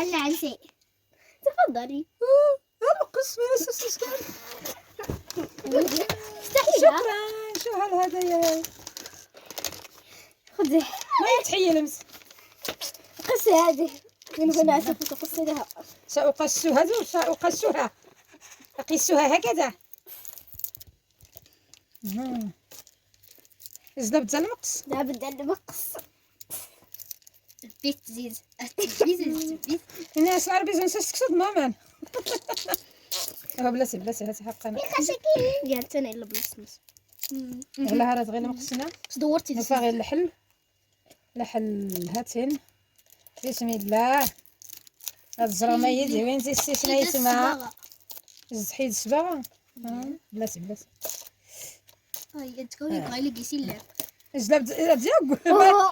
ولا انت؟ تفضلي. المقص ما نسيتش. استحيها. شكرا. شو هالهدايا هاي؟ خذي. ما تحيي لمس. قصي هذه. من هنا سوف تقصي لها. سأقصها. أقيسها هكذا. إذا بدأ المقص. لا بدأ المقص. بيت زيز. الناس العربية نسيت تقصد ماما. بلاسي هاتي حقنا. يا تاني إلا بلاصمس. على هذا غير مقصنا. دورتي نفا غير لحل هاتين. بسم الله. هاد الزرامة يدي وين تيستيش ما يسمع. حيد الصباغة. بلاسي. هاي تقولي بغاي لك يسيلك. زلاب ديالك.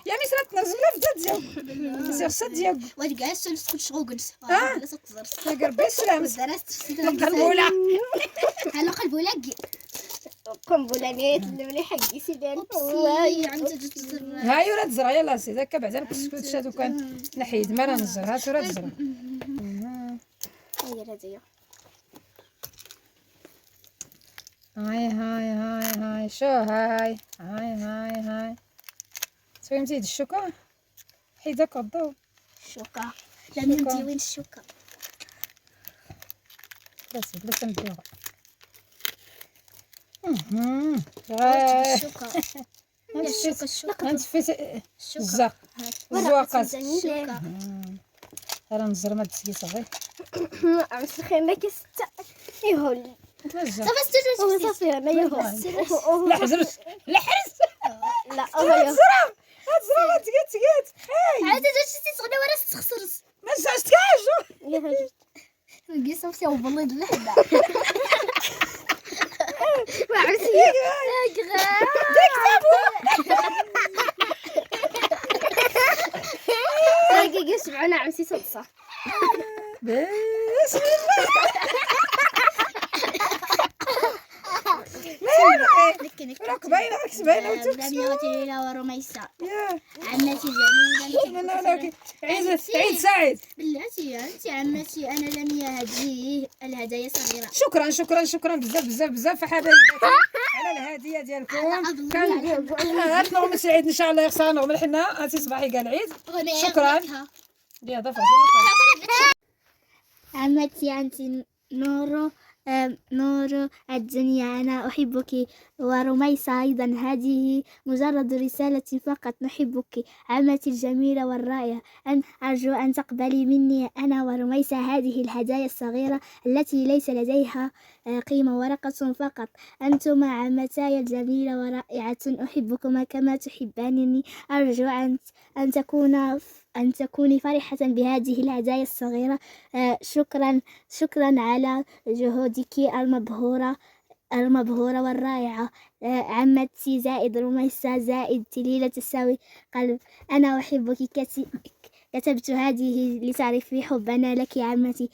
يا ميسرات نزلاب ديالك. سير صد ديالك. واش كاع سولت شغوكنس. لا تقصر. يا ربي السلام. درست في قلبوله. هلا قلبوله. قنبله اللي حقي سيدان. واي عم تجزر. هاي ورا تزرع يلا سي هكا بعدا نكسكوت شادو كان نحيد ما راه نزر هات ورا تزرع. هاي هذيا. هاي شو هاي فهمتي الشوكة حيدك الضو الشوكة لم يمتي وين الشوكة بس نديرها الشوكة الشوكة الزاق الزواقات راه نزر ما تسقي صافي عرفت الخير لك ستة يهول صافي انا يهول لا حزرش لا حرس لا هزرا تقات عاد جاتي تغني ورا تخسرس ما زعجتكاش يا هاج صافي والله لحدا ما عرفتي دقيقة سمعنا عمسي صدصة بسم الله راك باينه عكس باينه لميغتي ورميسة يا عمتي جميلة عيد سعيد بلاتي انت عمتي انا لميا هذه الهدايا صغيرة شكرا بزاف حبايباتي على الهديه ديالكم كان هاد نغم سعيد ان شاء الله يخسر نغم الحنا هاتي صباحي كاع العيد شكرا يا ضفا عمتي انت نور الدنيا أنا أحبك ورميسة أيضا هذه مجرد رسالة فقط نحبك عمتي الجميلة والرائعة أرجو أن تقبلي مني أنا ورميسة هذه الهدايا الصغيرة التي ليس لديها قيمة ورقة فقط أنتما عمتاي الجميلة ورائعة أحبكما كما تحبانني أرجو أن تكوني فرحة بهذه الهدايا الصغيرة شكرا على جهودك المبهورة والرائعة عمتي زائد رميسة زائد تليلة تساوي قلب أنا أحبك كتبت هذه لتعرفي حبنا لك يا عمتي